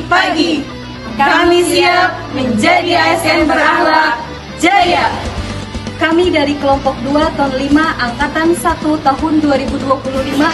pagi. Kami siap menjadi ASN berakhlak jaya. Kami dari kelompok 2 ton 5 angkatan 1 tahun 2025.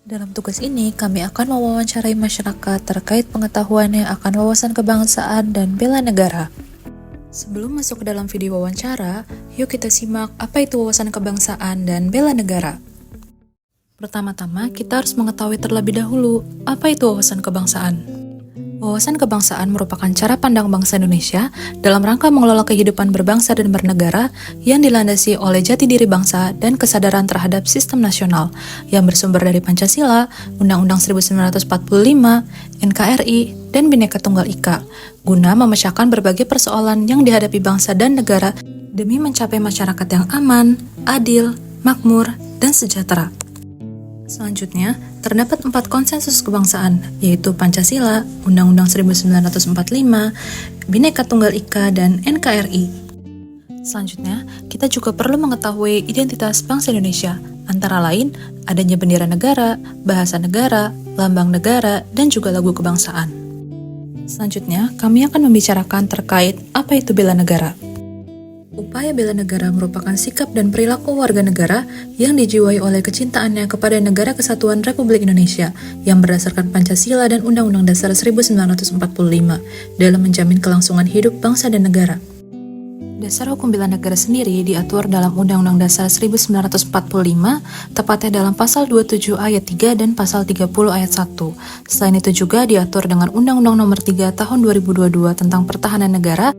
Dalam tugas ini, kami akan mewawancarai masyarakat terkait pengetahuannya akan wawasan kebangsaan dan bela negara. Sebelum masuk ke dalam video wawancara, yuk kita simak apa itu wawasan kebangsaan dan bela negara. Pertama-tama, kita harus mengetahui terlebih dahulu apa itu wawasan kebangsaan. Wawasan kebangsaan merupakan cara pandang bangsa Indonesia dalam rangka mengelola kehidupan berbangsa dan bernegara yang dilandasi oleh jati diri bangsa dan kesadaran terhadap sistem nasional yang bersumber dari Pancasila, Undang-Undang 1945, NKRI, dan Bhinneka Tunggal Ika, guna memecahkan berbagai persoalan yang dihadapi bangsa dan negara demi mencapai masyarakat yang aman, adil, makmur, dan sejahtera. Selanjutnya, terdapat 4 konsensus kebangsaan, yaitu Pancasila, Undang-Undang 1945, Bhinneka Tunggal Ika, dan NKRI. Selanjutnya, kita juga perlu mengetahui identitas bangsa Indonesia, antara lain adanya bendera negara, bahasa negara, lambang negara, dan juga lagu kebangsaan. Selanjutnya, kami akan membicarakan terkait apa itu bela negara. Upaya bela negara merupakan sikap dan perilaku warga negara yang dijiwai oleh kecintaannya kepada Negara Kesatuan Republik Indonesia yang berdasarkan Pancasila dan Undang-Undang Dasar 1945 dalam menjamin kelangsungan hidup bangsa dan negara. Dasar hukum bela negara sendiri diatur dalam Undang-Undang Dasar 1945, tepatnya dalam Pasal 27 Ayat 3 dan Pasal 30 Ayat 1. Selain itu juga diatur dengan Undang-Undang Nomor 3 Tahun 2022 tentang Pertahanan Negara,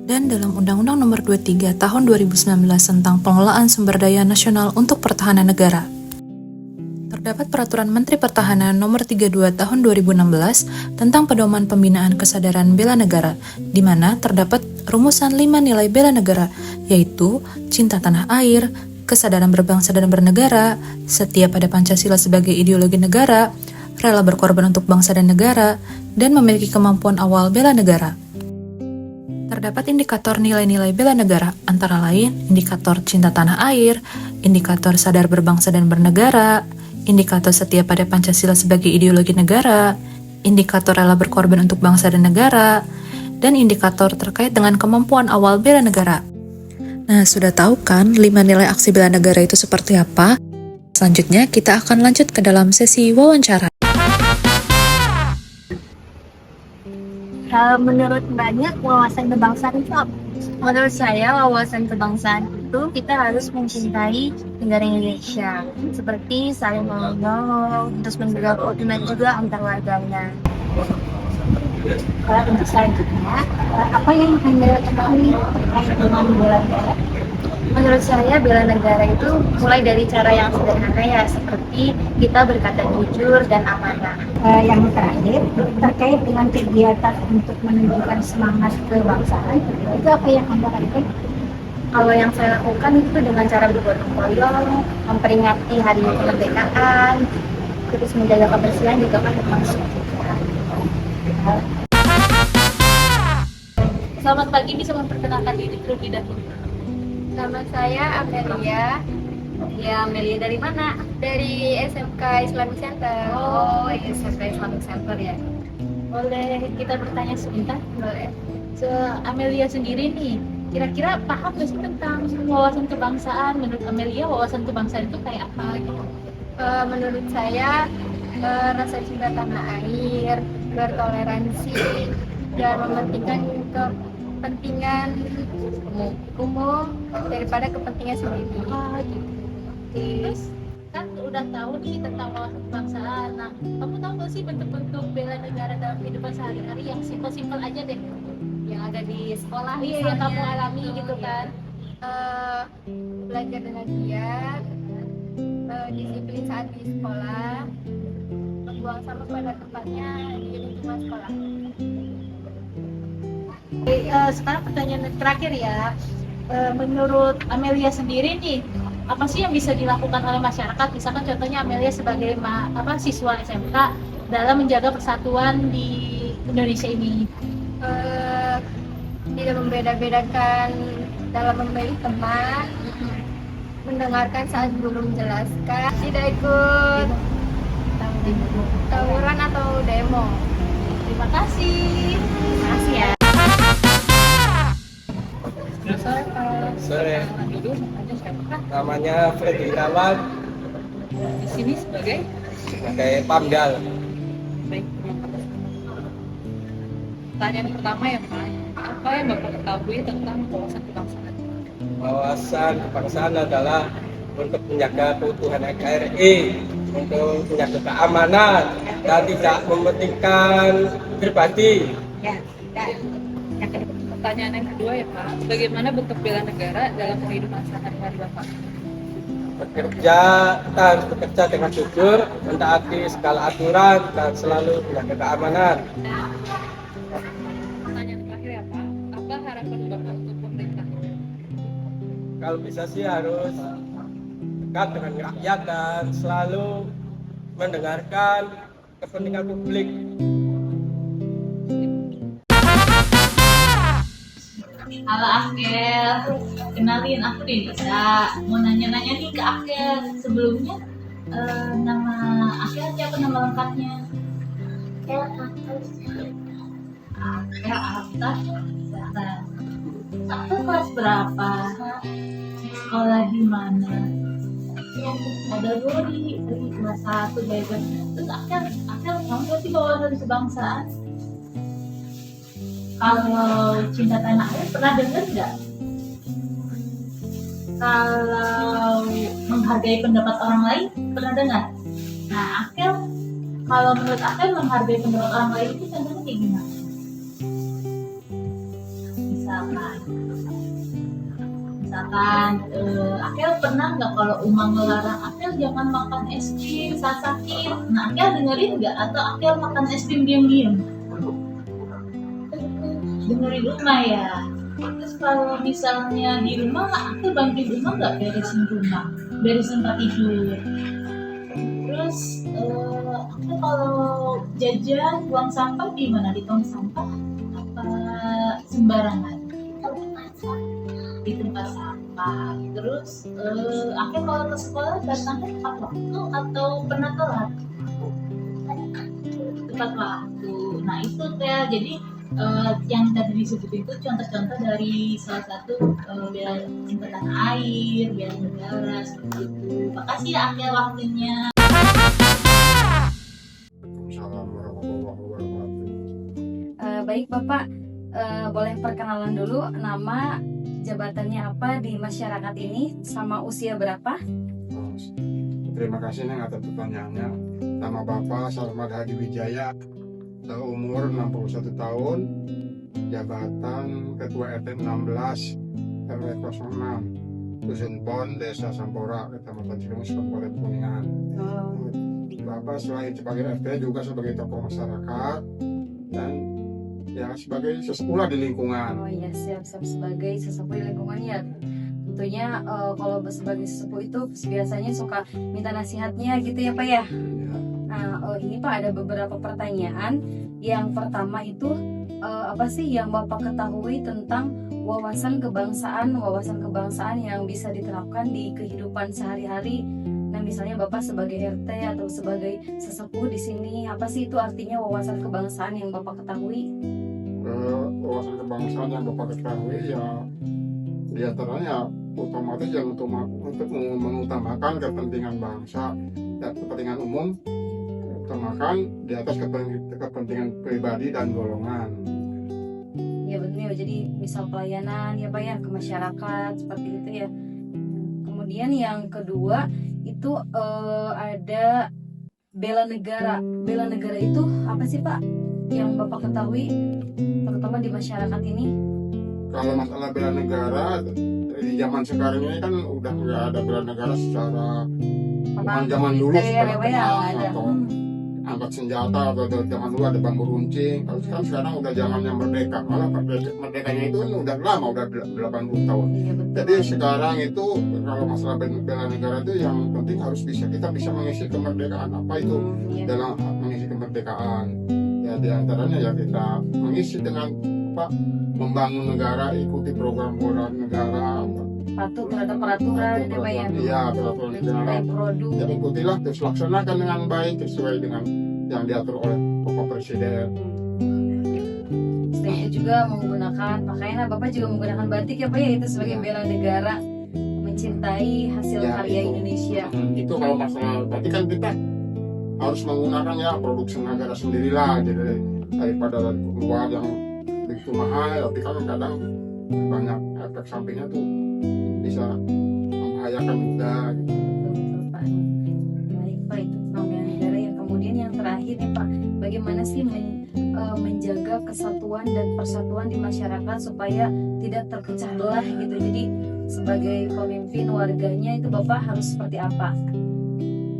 dan dalam Undang-Undang Nomor 23 Tahun 2019 tentang Pengelolaan Sumber Daya Nasional untuk Pertahanan Negara. Terdapat Peraturan Menteri Pertahanan Nomor 32 Tahun 2016 tentang Pedoman Pembinaan Kesadaran Bela Negara, di mana terdapat rumusan 5 nilai bela negara, yaitu cinta tanah air, kesadaran berbangsa dan bernegara, setia pada Pancasila sebagai ideologi negara, rela berkorban untuk bangsa dan negara, dan memiliki kemampuan awal bela negara. Terdapat indikator nilai-nilai bela negara, antara lain indikator cinta tanah air, indikator sadar berbangsa dan bernegara, indikator setia pada Pancasila sebagai ideologi negara, indikator rela berkorban untuk bangsa dan negara, dan indikator terkait dengan kemampuan awal bela negara. Nah, sudah tahu kan 5 nilai aksi bela negara itu seperti apa? Selanjutnya, kita akan lanjut ke dalam sesi wawancara. Menurut banyak wawasan kebangsaan itu apa? Menurut saya wawasan kebangsaan itu kita harus mencintai negara Indonesia, seperti saling menolong, terus menjaga keutuhan juga antar warganya. Untuk selanjutnya, apa yang Anda ketahui terkait dengan bela negara? Menurut saya bela negara itu mulai dari cara yang sederhana ya, seperti kita berkata jujur dan amanah. Yang terakhir, terkait dengan kegiatan untuk menunjukkan semangat kebangsaan, itu apa yang Anda lakukan? Kalau yang saya lakukan itu dengan cara bergotong royong, memperingati hari kemerdekaan, terus menjaga kebersihan juga kan termasuk. Selamat pagi, bisa memperkenalkan diri terlebih dahulu. Nama saya Amelia. Ya, Amelia dari mana? Dari SMK Islamic Center. Oh, SMK Islamic Center ya. Boleh kita bertanya sebentar? Boleh. Amelia sendiri nih, kira-kira paham nggak sih tentang wawasan kebangsaan? Menurut Amelia, wawasan kebangsaan itu kayak apa gitu? Menurut saya rasa cinta tanah air, bertoleransi, dan mementingkan kepentingan umum daripada kepentingan sendiri. Gitu. Terus kan udah tahu nih tentang wawasan kebangsaan. Nah, kamu tahu nggak sih bentuk-bentuk bela negara dalam kehidupan sehari-hari yang simpel-simpel aja deh, yang ada di sekolah nih yang kamu alami gitu kan? Belajar dengan giat, disiplin saat di sekolah, membuang sampah pada tempatnya di lingkungan sekolah. Sekarang pertanyaan terakhir ya. Menurut Amelia sendiri nih, apa sih yang bisa dilakukan oleh masyarakat? Misalkan contohnya Amelia sebagai siswa SMK dalam menjaga persatuan di Indonesia ini. Tidak membeda-bedakan dalam memilih teman, mendengarkan saat guru menjelaskan, tidak ikut tawuran atau demo. Terima kasih. Terima kasih ya. Sore Pak. Sore. Dulu namanya siapa? Namanya Freddy Irawan Di sini sebagai sebagai Pamdal. baik. Pertanyaan pertama ya Pak, apa yang Bapak ketahui tentang wawasan kebangsaan? Wawasan kebangsaan adalah untuk menjaga keutuhan NKRI, untuk menjaga keamanan dan tidak mementingkan pribadi. Pertanyaan yang kedua ya Pak, bagaimana bentuk bela negara dalam kehidupan sehari-hari Bapak? Kita harus bekerja dengan jujur, mentaati segala aturan dan selalu menjaga keamanan. Pertanyaan terakhir ya Pak, apa harapan Bapak untuk pemerintah? Kalau bisa sih harus dekat dengan rakyat dan selalu mendengarkan kepentingan publik. Halo Akel, kenalin aku Denisa. Mau nanya-nanya nih ke Akel. Sebelumnya nama Akel siapa nama lengkapnya? Akel Atta. Akel kelas berapa? Sekolah di mana? Ada Ruri kelas 1 bebas. Terus Akel kamu berarti wawasan kebangsaan? Kalau cinta tanah air pernah dengar nggak? Kalau menghargai pendapat orang lain pernah dengar? Nah, Akel, kalau menurut Akel menghargai pendapat orang lain itu contohnya kayak gimana? Misalkan Akel pernah nggak kalau Uma ngelarang Akel jangan makan es krim saat sakit? Nah, Akel dengerin nggak atau Akel makan es krim diam-diam? Dengerin rumah ya. Terus kalau misalnya di rumah, aku bantuin rumah nggak beresin rumah, beresin tempat tidur. Terus aku kalau jajan buang sampah di mana? Di tong sampah apa sembarangan? Di tempat sampah. Terus aku kalau ke sekolah datangnya tepat waktu atau pernah telat? Tepat waktu. Nah itu ya, jadi yang tadi disebut itu contoh-contoh dari salah satu bela cinta tanah air, bela negara seperti itu. Makasih ya Akel waktunya. Assalamualaikum warahmatullahi wabarakatuh. Baik Bapak, boleh perkenalan dulu nama jabatannya apa di masyarakat ini sama usia berapa? Terima kasih Neng atas pertanyaannya. Nama Bapak Sarmad Hadi Wijaya, umur 61 tahun, jabatan Ketua RT 16 RW 06, Dusun Pon, Desa Sampora, Kecamatan Cilumus, Kabupaten Kuningan. Bapak selain sebagai RT juga sebagai tokoh masyarakat dan ya sebagai sesepuh di lingkungan. Oh iya, siap-siap sebagai sesepuh di lingkungan ya. Tentunya kalau sebagai sesepuh itu biasanya suka minta nasihatnya gitu ya Pak ya. Nah, ini Pak ada beberapa pertanyaan. Yang pertama itu apa sih yang Bapak ketahui tentang wawasan kebangsaan yang bisa diterapkan di kehidupan sehari-hari? Nah, misalnya Bapak sebagai RT atau sebagai sesepuh di sini, apa sih itu artinya wawasan kebangsaan yang Bapak ketahui? Wawasan kebangsaan yang Bapak ketahui ya diantaranya otomatis yang untuk mengutamakan kepentingan bangsa dan kepentingan umum, utamakan di atas kepentingan pribadi dan golongan. Ya benar, jadi misal pelayanan ya Pak ya ke masyarakat seperti itu ya. Kemudian yang kedua itu ada bela negara. Bela negara itu apa sih Pak yang Bapak ketahui terutama di masyarakat ini? Kalau masalah bela negara di zaman sekarang ini kan udah nggak ada bela negara secara bukan zaman dulu secara perang atau angkat senjata atau zaman dulu ada bambu runcing. Kalau sekarang udah zamannya merdeka, malah merdekanya itu kan udah lama, udah 80 tahun. Iya, betul. Jadi sekarang itu kalau masalah bela negara itu yang penting harus kita bisa mengisi kemerdekaan. Apa itu Iya. dalam mengisi kemerdekaan? Ya diantaranya ya kita mengisi dengan membangun negara, ikuti program negara, patuh terhadap peraturan ya Pak ya. Iya, peraturan Mencintai produk. ya ikutilah terus laksanakan dengan baik sesuai dengan yang diatur oleh Bapak Presiden. Selain itu juga menggunakan pakaian, Bapak juga menggunakan batik ya Pak ya, itu sebagai Ya. bela negara, mencintai hasil Ya, karya itu. Indonesia. Itu kalau masalah berarti kan kita harus menggunakan ya produksi negara sendirilah, jadi daripada dari luar yang begitu mahal, tapi kan kadang banyak efek sampingnya tuh bisa membahayakan juga. Betul, Pak. Baik Pak, itu tentang bela negara. Yang kemudian yang terakhir nih Pak, bagaimana sih menjaga kesatuan dan persatuan di masyarakat supaya tidak terpecah belah gitu. Jadi sebagai pemimpin warganya itu Bapak harus seperti apa?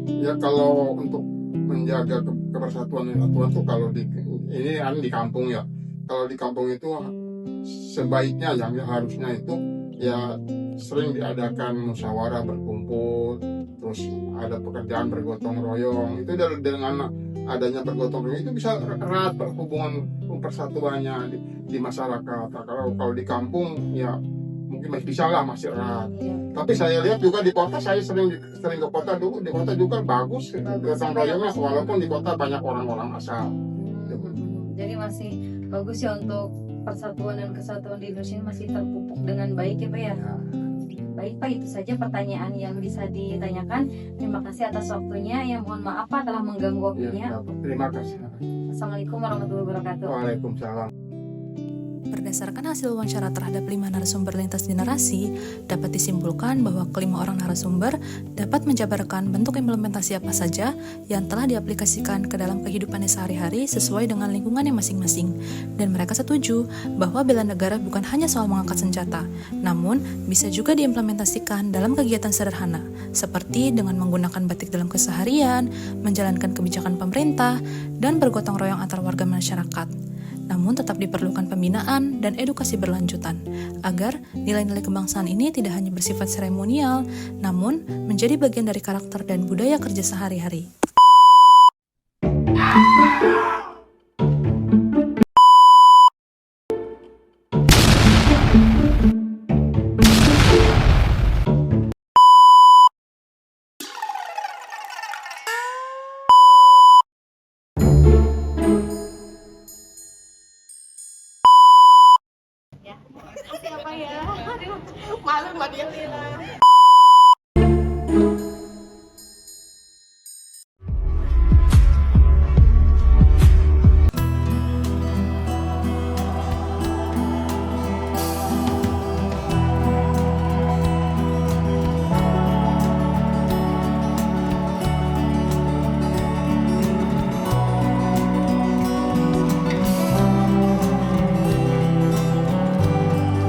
Ya kalau untuk menjaga kebersatuan dan kesatuan tuh kalau ini kan di kampung ya. Kalau di kampung itu sebaiknya yang harusnya itu ya sering diadakan musyawarah berkumpul, terus ada pekerjaan bergotong royong. Itu dengan adanya bergotong royong itu bisa erat hubungan persatuannya di masyarakat. Kalau di kampung ya mungkin masih bisa lah, masih erat. Ya, Tapi saya lihat juga di kota, saya sering ke kota dulu, di kota juga bagus gotong royongnya, walaupun di kota banyak orang-orang asal. Jadi masih bagus ya untuk persatuan dan kesatuan di Indonesia masih terpupuk dengan baik ya Pak ya. Ya. Baik Pak, itu saja pertanyaan yang bisa ditanyakan. Terima kasih atas waktunya. Ya mohon maaf Pak telah mengganggu waktunya. Ya, terima kasih. Assalamualaikum warahmatullahi wabarakatuh. Waalaikumsalam. Berdasarkan hasil wawancara terhadap 5 narasumber lintas generasi, dapat disimpulkan bahwa kelima orang narasumber dapat menjabarkan bentuk implementasi apa saja yang telah diaplikasikan ke dalam kehidupannya sehari-hari sesuai dengan lingkungannya masing-masing. Dan mereka setuju bahwa bela negara bukan hanya soal mengangkat senjata, namun bisa juga diimplementasikan dalam kegiatan sederhana, seperti dengan menggunakan batik dalam keseharian, menjalankan kebijakan pemerintah, dan bergotong royong antar warga masyarakat. Namun tetap diperlukan pembinaan dan edukasi berlanjutan, agar nilai-nilai kebangsaan ini tidak hanya bersifat seremonial, namun menjadi bagian dari karakter dan budaya kerja sehari-hari.